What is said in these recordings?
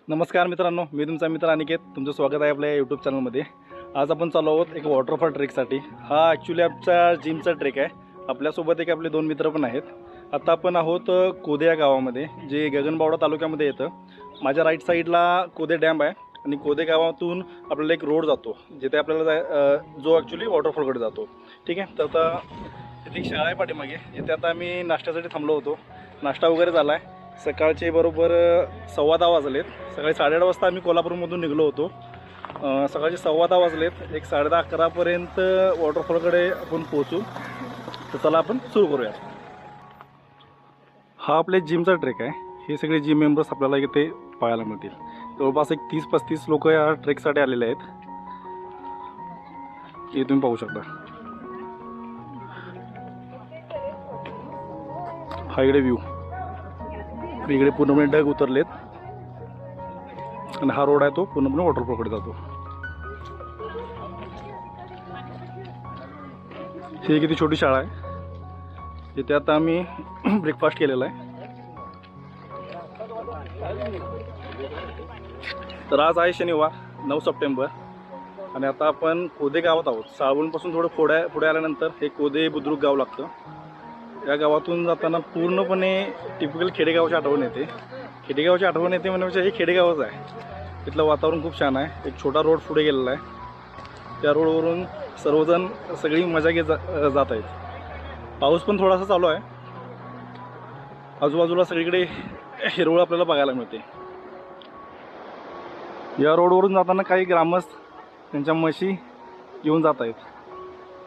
नमस्कार मित्रांनो, मी तुमचा मित्र अनिकेत. तुमचं स्वागत आहे आपल्या यूट्यूब चॅनलमध्ये. आज आपण चाललो आहोत एक वॉटरफॉल ट्रेकसाठी. हा ॲक्च्युली आमच्या जिमचा ट्रेक आहे. आपल्यासोबत एक आपले 2 मित्र पण आहेत. आता आपण आहोत कोदे या गावामध्ये, जे गगनबावडा तालुक्यामध्ये येतं. माझ्या राईट साईडला कोदे डॅम आहे आणि कोदे गावातून आपल्याला एक रोड जातो, जिथे आपल्याला जो ॲक्च्युली वॉटरफॉलकडे जातो. ठीक आहे. तर आता तिथे एक शाळा आहे पाठीमागे, जिथे आता आम्ही नाश्त्यासाठी थांबलो होतो. नाश्ता वगैरे झाला आहे. सकाळचे बरोबर 10:15 वाजलेत. सकाळी 8:30 वाजता आम्ही कोल्हापूरमधून निघलो होतो. सकाळचे 10:15 वाजलेत. एक 10:30-11पर्यंत वॉटरफॉलकडे आपण पोहोचू. तर चला आपण सुरू करूया. हा आपल्या जिमचा ट्रेक आहे. हे सगळे जिम मेंबर्स आपल्याला इथे पाहायला मिळतील. जवळपास एक 30-35 लोक या ट्रेकसाठी आलेले आहेत. हे तुम्ही पाहू शकता. हा इकडे व्ह्यू, इकडे पूर्णपणे ढग उतरलेत आणि हा रोड आहे तो पूर्णपणे वॉटरफॉलकडे जातो. ही किती छोटी शाळा आहे. तिथे आता आम्ही ब्रेकफास्ट केलेला आहे. तर आज आहे शनिवार 9 सप्टेंबर आणि आता आपण कोदे गावात आहोत. साळवणपासून थोडं पुढे आल्यानंतर हे कोदे बुद्रुक गाव लागतं. या गावातून जाताना पूर्णपणे टिपिकल खेडेगावाची आठवण येते. खेडेगावाची आठवण येते म्हणजे हे खेडेगावच आहे. तिथलं वातावरण खूप छान आहे. एक छोटा रोड पुढे गेलेला आहे. त्या रोडवरून सर्वजण सगळी मजा घेत जात आहेत. पाऊस पण थोडासा चालू आहे. आजूबाजूला सगळीकडे हिरवळ आपल्याला बघायला मिळते. या रोडवरून जाताना काही ग्रामस्थ त्यांच्या म्हशी घेऊन जात आहेत.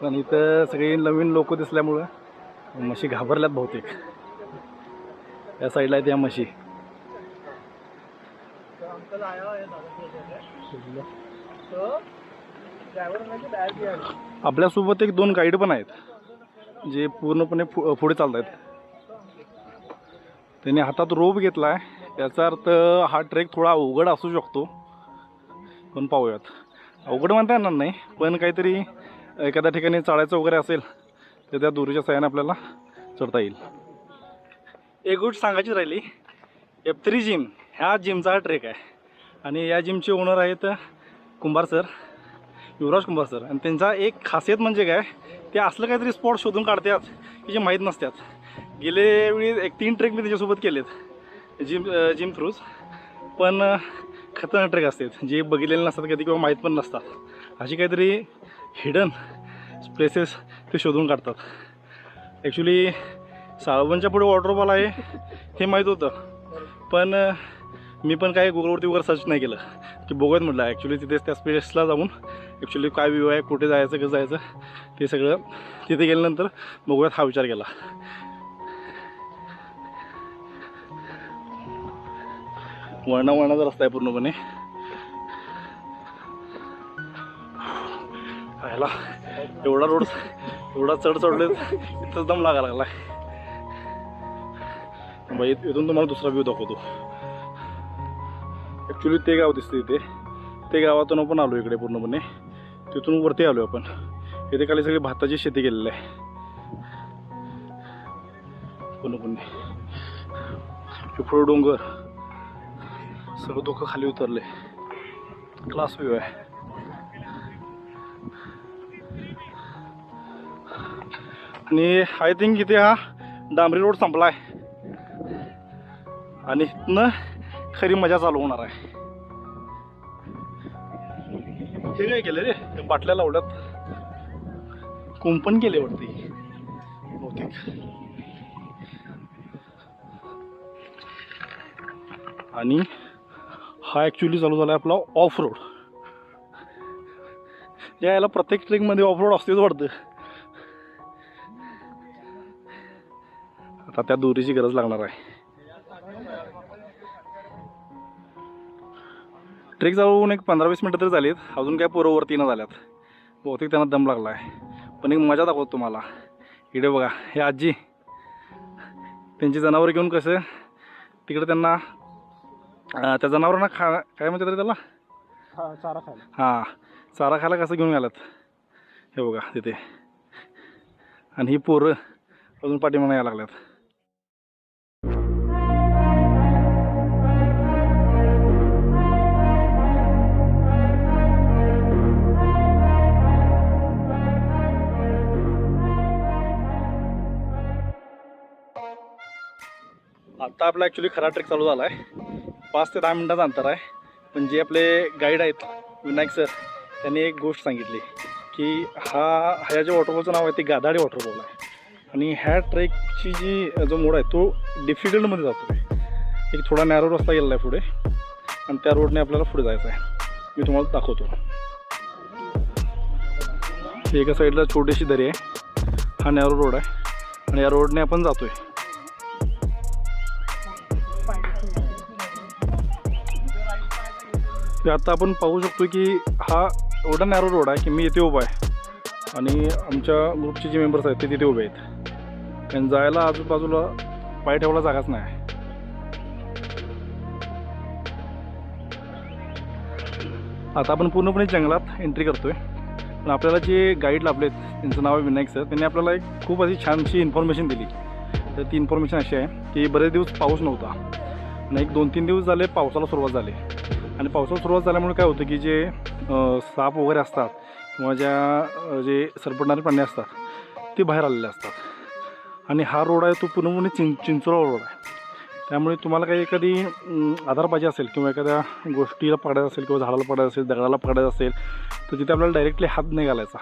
पण इथं सगळे नवीन लोक दिसल्यामुळं म्हशी घाबरल्यात बहुतेक. या साईडला आहेत या म्हशी. आपल्यासोबत एक 2 गाईड पण आहेत, जे पूर्णपणे पुढे चालत आहेत. त्यांनी हातात रोप घेतला आहे. याचा अर्थ हा ट्रेक थोडा अवघड असू शकतो. पण पाहूयात. अवघड म्हणता येणार नाही, पण काहीतरी एखाद्या ठिकाणी चढायचं वगैरे असेल तर त्या दोरीच्या साहाय्याने आपल्याला चढता येईल. एक गोष्ट सांगायची राहिली, F3 जिम ह्या जिमचा हा ट्रेक आहे आणि या जिमचे ओनर आहेत कुंभार सर, युवराज कुंभार सर. आणि त्यांचा एक खासियत म्हणजे काय, ते असलं काहीतरी स्पॉट शोधून काढतात की जे माहीत नसतात. गेले वेळी 3 ट्रेक मी त्याच्यासोबत केलेत जिम थ्रूज. पण खतरनाक ट्रेक असतात, जे बघितलेले नसतात कधी किंवा माहीत पण नसतात. अशी काहीतरी हिडन प्लेसेस ते शोधून काढतात. ॲक्च्युली साळवणच्या पुढे वॉटरफॉल आहे हे माहीत होतं, पण मी पण काय गुगलवरती वगैरे सर्च नाही केलं की बघूयात म्हटलं. ॲक्च्युली तिथे त्या स्पेसला जाऊन ॲक्च्युली काय व्ह्यू आहे, कुठे जायचं, कसं जायचं, ते सगळं तिथे गेल्यानंतर बघूयात हा विचार केला. वळणाचा रस्ता आहे पूर्णपणे. ह्याला एवढा रोड एवढा चढले इथं दम लागायला लागला. बाई इथून तुम्हाला दुसरा व्ह्यू दाखवतो. ॲक्च्युली ते गाव दिसते इथे. ते गावातून आपण आलो इकडे पूर्णपणे. तिथून वरती आलो आपण. इथे खाली सगळी भाताची शेती केलेली आहे पूर्णपणे. पुढे डोंगर, सगळं धोकं खाली उतरले. क्लास व्ह्यू आहे. आणि आय थिंक इथे हा डांबरी रोड संपला आहे आणि इथनं खरी मजा चालू होणार आहे. हे काय केलं रे, बाटल्या लावल्यात, कुंपण केले वरती बहुतेक. आणि हा ॲक्च्युली चालू झाला आहे आपला ऑफ रोड. यायला प्रत्येक ट्रेकमध्ये ऑफ रोड असतेच वाटतं. आता त्या दोरीची गरज लागणार आहे. ट्रेक जाऊन एक 15-20 मिनटं तरी झालीत. अजून काय पोरं न झाल्यात. बहुतेक त्यांना दम लागला आहे. पण एक मजा दाखवतो तुम्हाला. इकडे बघा, हे आजी त्यांची जनावर घेऊन कसं तिकडे त्यांना त्या जनावरांना काय म्हणतात तरी त्याला, चारा खायला. हां, चारा खायला कसं घेऊन गेलात हे बघा तिथे. आणि ही पोरं अजून पाठीमागे यायला लागल्यात. आता आपला ॲक्च्युली खरा ट्रेक चालू झाला आहे. 5 ते 10 मिनटाचं अंतर आहे. पण जे आपले गाईड आहेत विनायक सर, त्यांनी एक गोष्ट सांगितली की ह्या जे वॉटरफॉलचं नाव आहे ते गादाडी वॉटरफॉल आहे. आणि ह्या ट्रेकची जो मोड आहे तो डिफिकल्टमध्ये जातो आहे. एक थोडा नॅरो रस्ता गेलेला आहे पुढे आणि त्या रोडने आपल्याला पुढे जायचं आहे. मी तुम्हाला दाखवतो. एका साईडला छोटीशी दरी आहे, हा नॅरो रोड आहे आणि या रोडने आपण जातोय. आता आपण पाहू शकतो की हा एवढा नॅरो रोड आहे की मी इथे उभा आहे आणि आमच्या ग्रुपचे जे मेंबर्स आहेत ते तिथे उभे आहेत. आणि जायला आजूबाजूला पाय ठेवायला जागाच नाही. आता आपण पूर्णपणे जंगलात एंट्री करतोय. पण आपल्याला जे गाईड लाभलेत त्यांचं नाव आहे विनायक सर, त्यांनी आपल्याला एक खूप अशी छानशी इन्फॉर्मेशन दिली. तर ती इन्फॉर्मेशन अशी आहे की बरेच दिवस पाऊस नव्हता आणि 1-2-3 दिवस झाले पावसाला सुरुवात झाली. आणि पावसाला सुरुवात झाल्यामुळे काय होतं की जे साप वगैरे असतात किंवा जे सरपटणारे प्राणी असतात ते बाहेर आलेले असतात. आणि हा रोड आहे तो पूर्णपणे चिंचोळा रोड आहे. त्यामुळे तुम्हाला काही एखादी आधार पाहिजे असेल किंवा एखाद्या गोष्टीला पकडायचं असेल किंवा झाडाला पकडायचं असेल, दगडाला पकडायचं असेल तर तिथे आपल्याला डायरेक्टली हात नाही घालायचा.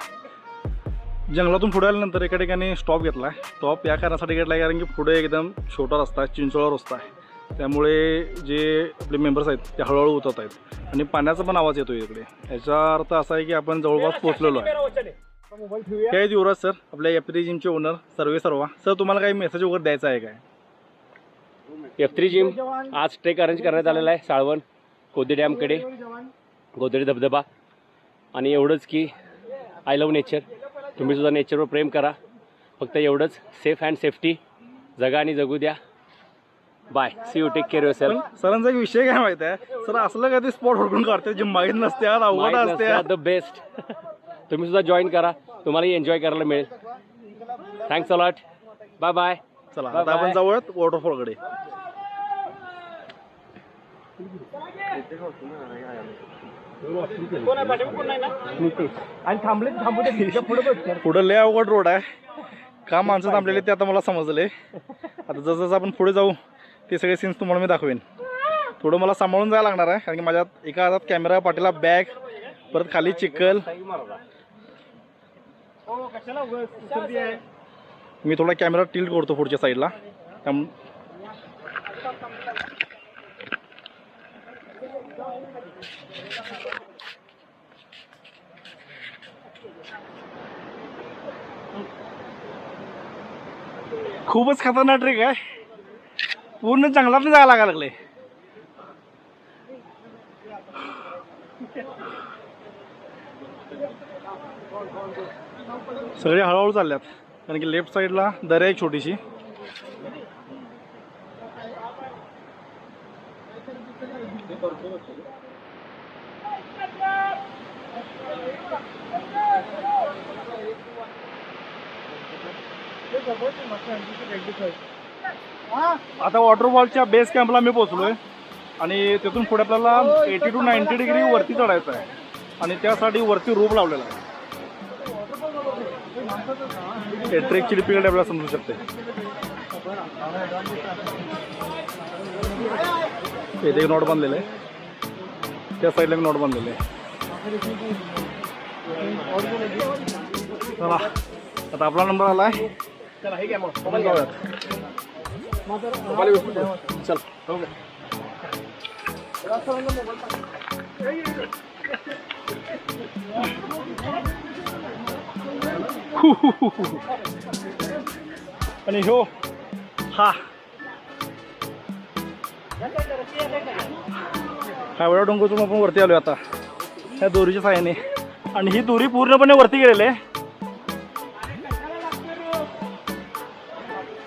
जंगलातून पुढे आल्यानंतर एका ठिकाणी स्टॉप घेतला आहे. स्टॉप या कारणासाठी घेतला आहे कारण की पुढे एकदम छोटा रस्ता आहे, चिंचोळा रस्ता आहे. त्यामुळे जे आपले मेंबर्स आहेत ते हळूहळू उतरत आहेत आणि पाण्याचा पण आवाज येतो इकडे. याचा अर्थ असा आहे की आपण जवळपास पोहोचलेलो आहे. हे आहेत युवराज सर, आपल्या F3 जिमचे ओनर सर्वा. सर, तुम्हाला काही मेसेज वगैरे द्यायचा आहे काय? F3 जिम आज ट्रेक अरेंज करण्यात आलेला आहे साळवण गोदी डॅमकडे, गोदडी धबधबा. आणि एवढंच की आय लव्ह नेचर. तुम्ही सुद्धा नेचरवर प्रेम करा. फक्त एवढंच, सेफ अँड सेफ्टी जगा आणि जगू द्या. Bye, see you, take care yourself. सरांचा एक विषय काय माहिती आहे सर, असलं काय ते स्पॉट हुडकून काढते जे माहीत नसते, अवघड असते. The best. तुम्ही सुद्धा जॉईन करा, तुम्हालाही एन्जॉय करायला मिळेल. Thanks a lot. Bye bye. चला आता आपण जाऊयात वॉटरफॉलकडे. पुढे लय अवघड रोड आहे. का माणसं थांबलेले ते आता मला समजले. आता जसं आपण पुढे जाऊ ते सगळे सीन्स तुम्हाला मी दाखवेन. थोडं मला सांभाळून जायला लागणार आहे कारण की माझ्या एका हातात कॅमेरा, पाठीला बॅग, परत खाली चिखल. मी थोडा कॅमेरा टिल्ट करतो पुढच्या साईडला. खूपच खतरनाक ट्रेक आहे. पूर्ण जंगलात जायला लागायला लागले. सगळे हळूहळू चालल्यात कारण की लेफ्ट साईडला दरी आहे छोटीशी. आता वॉटरफॉलच्या बेस कॅम्पला मी पोहोचलोय आणि तिथून पुढे आपल्याला 80 to 90 डिग्री वरती चढायचं आहे आणि त्यासाठी वरती रोप लावलेला आहे. ट्रेकची डिफिकल्टी आपल्याला समजू शकते. इथे एक नॉट बांधलेलं आहे, त्या साईडला एक नॉट बांधलेलं आहे. चला आता आपला नंबर आला आहे. चल आणि हो हा एवढा डोंगरातून आपण वरती आलोय आता ह्या दोरीच्या साहाय्याने. आणि ही दोरी पूर्णपणे वरती गेलेली आहे.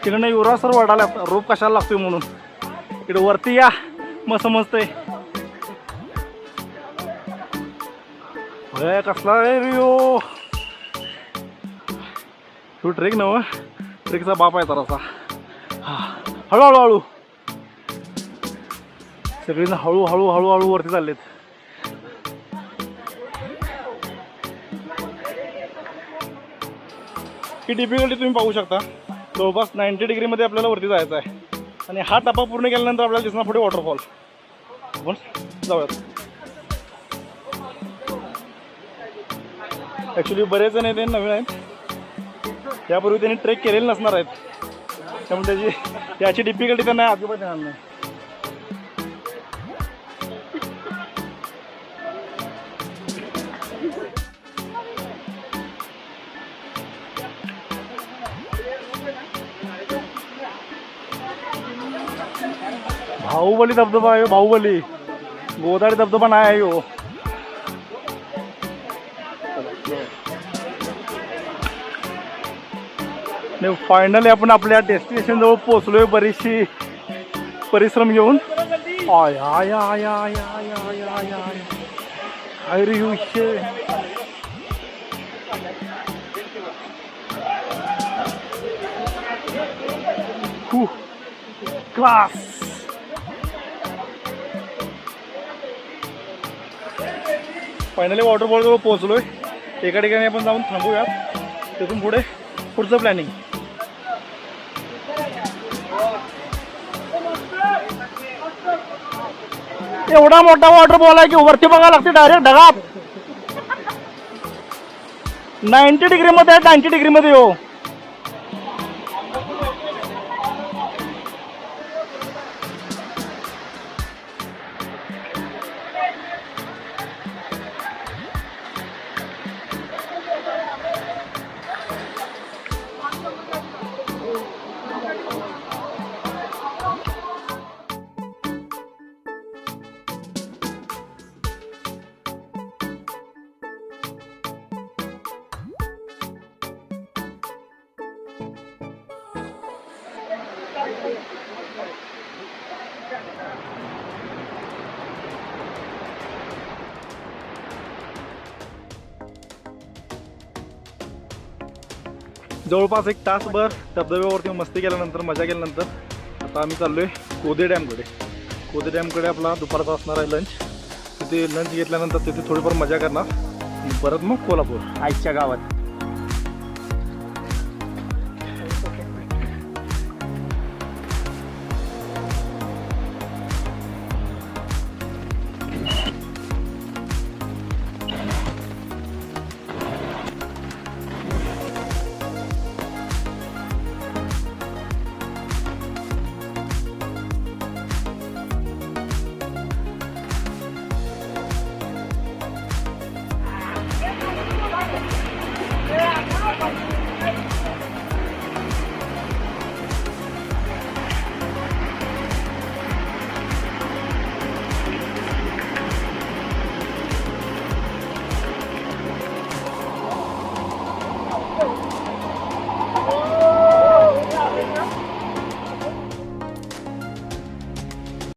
तिकडनं युवराज सर वरडाला रोप कशाला लागतोय म्हणून. इकडे वरती या मग समजतंय. कसला आहे रिओ तो ट्रेक नव, ट्रेकचा बाप आहे तरासा. हळूहळू हळू सगळीजण हळूहळू हळूहळू वरती चाललेत. ही डिफिकल्टी तुम्ही पाहू शकता. जवळपास 90 डिग्रीमध्ये आपल्याला वरती जायचं आहे. आणि हा टप्पा पूर्ण केल्यानंतर आपल्याला दिसणार पुढे वॉटरफॉल. आपण जाऊयात. ॲक्च्युली बरेच जण ते नवीन आहेत, त्यापूर्वी त्यांनी ट्रेक केलेले नसणार आहेत, त्यामुळे त्याची डिफिकल्टी त्यांना अजिबात येणार नाही. बाहुबली धबधबा आहे, बाहुबली. गोदाडी धबधबा नाही आहे हो. फायनली आपण आपल्या डेस्टिनेशन जवळ पोहोचलोय. बरीचशी परिश्रम घेऊन. आय आय आय आय आय आय आय आय आय रे विषय. क्लास. फायनली वॉटरफॉल जवळ पोहोचलोय. एका ठिकाणी आपण जाऊन थांबूयात, तिथून पुढे पुढचं प्लॅनिंग. एवढा मोठा वॉटरफॉल आहे की वरती बघायला लागते डायरेक्ट ढगात. 90 डिग्रीमध्ये आहे, 90 डिग्रीमध्ये हो. जवळपास एक तासभर धबधब्यावरती मस्ती केल्यानंतर, मजा केल्यानंतर आता आम्ही चाललोय कोदे डॅमकडे. कोदे डॅमकडे आपला दुपारचा असणार आहे लंच. तिथे लंच घेतल्यानंतर तिथे थोडीफार मजा करणार, परत मग कोल्हापूर आईच्या गावात.